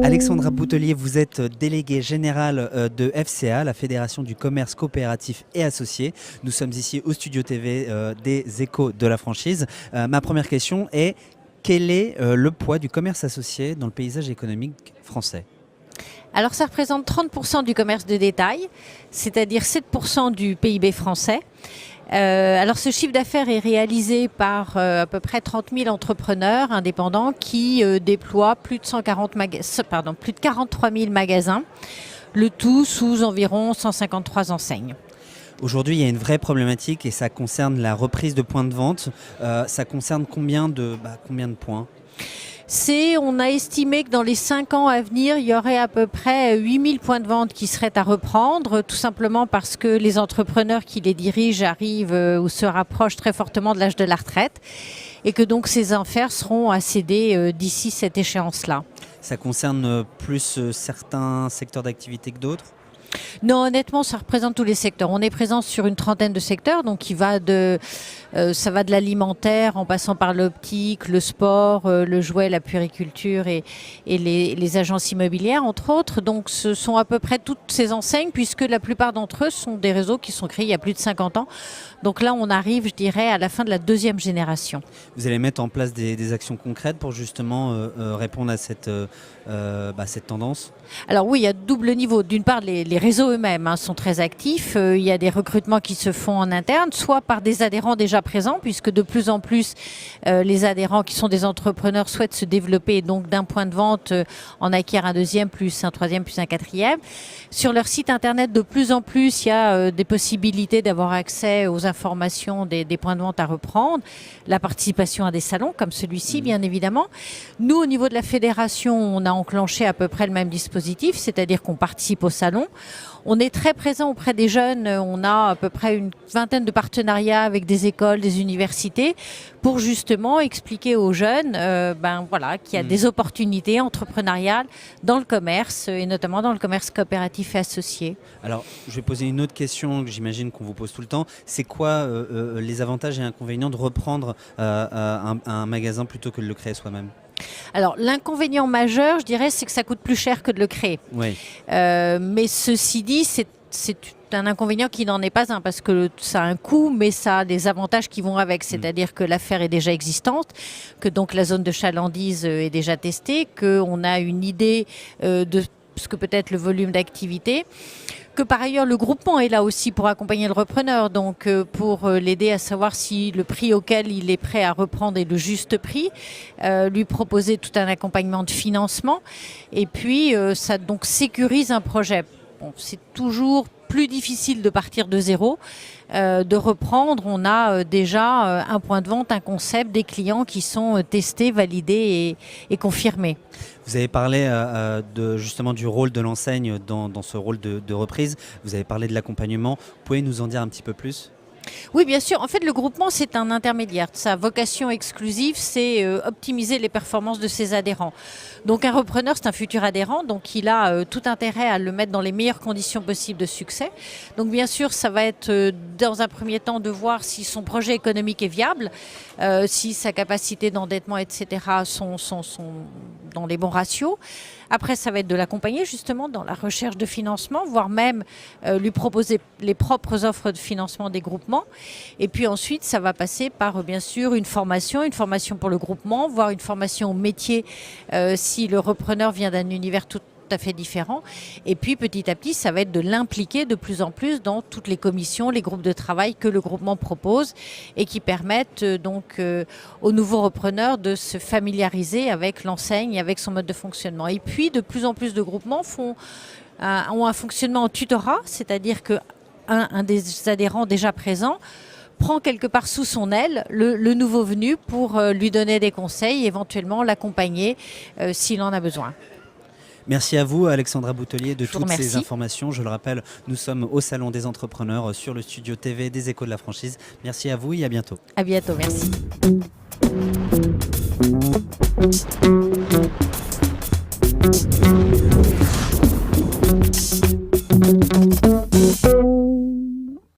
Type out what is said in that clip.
Alexandra Boutelier, vous êtes déléguée générale de FCA, la Fédération du commerce coopératif et associé. Nous sommes ici au Studio TV des Échos de la franchise. Ma première question est, quel est le poids du commerce associé dans le paysage économique français ? Alors ça représente 30% du commerce de détail, c'est-à-dire 7% du PIB français. Alors ce chiffre d'affaires est réalisé par à peu près 30 000 entrepreneurs indépendants qui déploient plus de 43 000 magasins, le tout sous environ 153 enseignes. Aujourd'hui, il y a une vraie problématique et ça concerne la reprise de points de vente. Ça concerne combien de points ? On a estimé que dans les 5 ans à venir, il y aurait à peu près 8000 points de vente qui seraient à reprendre, tout simplement parce que les entrepreneurs qui les dirigent arrivent ou se rapprochent très fortement de l'âge de la retraite et que donc ces affaires seront à céder d'ici cette échéance-là. Ça concerne plus certains secteurs d'activité que d'autres ? Non, honnêtement, ça représente tous les secteurs. On est présent sur une trentaine de secteurs, donc ça va de l'alimentaire en passant par l'optique, le sport, le jouet, la puériculture et les agences immobilières, entre autres. Donc ce sont à peu près toutes ces enseignes, puisque la plupart d'entre eux sont des réseaux qui sont créés il y a plus de 50 ans. Donc là, on arrive, je dirais, à la fin de la deuxième génération. Vous allez mettre en place des actions concrètes pour justement répondre à cette tendance ? Alors oui, il y a double niveau. D'une part, les réseaux eux-mêmes sont très actifs. Il y a des recrutements qui se font en interne, soit par des adhérents déjà présents, puisque de plus en plus, les adhérents qui sont des entrepreneurs souhaitent se développer et donc d'un point de vente en acquièrent un deuxième, plus un troisième, plus un quatrième. Sur leur site internet, de plus en plus, il y a des possibilités d'avoir accès aux informations des points de vente à reprendre, la participation à des salons comme celui-ci, bien évidemment. Nous, au niveau de la fédération, on a enclenché à peu près le même dispositif, c'est-à-dire qu'on participe au salon. On est très présent auprès des jeunes, on a à peu près une vingtaine de partenariats avec des écoles, des universités, pour justement expliquer aux jeunes qu'il y a des opportunités entrepreneuriales dans le commerce, et notamment dans le commerce coopératif et associé. Alors, je vais poser une autre question que j'imagine qu'on vous pose tout le temps. C'est quoi les avantages et inconvénients de reprendre un magasin plutôt que de le créer soi-même ? Alors, l'inconvénient majeur, je dirais, c'est que ça coûte plus cher que de le créer. Oui. Mais ceci dit, c'est un inconvénient qui n'en est pas un, parce que ça a un coût, mais ça a des avantages qui vont avec. C'est-à-dire que l'affaire est déjà existante, que donc la zone de chalandise est déjà testée, qu'on a une idée de ce que peut être le volume d'activité, que par ailleurs le groupement est là aussi pour accompagner le repreneur, donc pour l'aider à savoir si le prix auquel il est prêt à reprendre est le juste prix, lui proposer tout un accompagnement de financement, et puis ça donc sécurise un projet. Bon, c'est toujours plus difficile de partir de zéro, de reprendre. On a déjà un point de vente, un concept, des clients qui sont testés, validés et confirmés. Vous avez parlé justement du rôle de l'enseigne dans ce rôle de reprise. Vous avez parlé de l'accompagnement. Vous pouvez nous en dire un petit peu plus ? Oui, bien sûr. En fait, le groupement, c'est un intermédiaire. Sa vocation exclusive, c'est optimiser les performances de ses adhérents. Donc, un repreneur, c'est un futur adhérent. Donc, il a tout intérêt à le mettre dans les meilleures conditions possibles de succès. Donc, bien sûr, ça va être, dans un premier temps, de voir si son projet économique est viable, si sa capacité d'endettement, etc., sont dans les bons ratios. Après, ça va être de l'accompagner justement dans la recherche de financement, voire même lui proposer les propres offres de financement des groupements. Et puis ensuite, ça va passer par bien sûr une formation pour le groupement, voire une formation au métier si le repreneur vient d'un univers tout à fait différent. Et puis petit à petit, ça va être de l'impliquer de plus en plus dans toutes les commissions, les groupes de travail que le groupement propose et qui permettent donc aux nouveaux repreneurs de se familiariser avec l'enseigne, avec son mode de fonctionnement. Et puis de plus en plus de groupements ont un fonctionnement en tutorat, c'est-à-dire qu'un des adhérents déjà présents prend quelque part sous son aile le nouveau venu pour lui donner des conseils, éventuellement l'accompagner s'il en a besoin. Merci à vous, Alexandra Boutelier, de toutes ces informations. Je le rappelle, nous sommes au Salon des entrepreneurs sur le Studio TV des Échos de la franchise. Merci à vous et à bientôt. À bientôt, merci.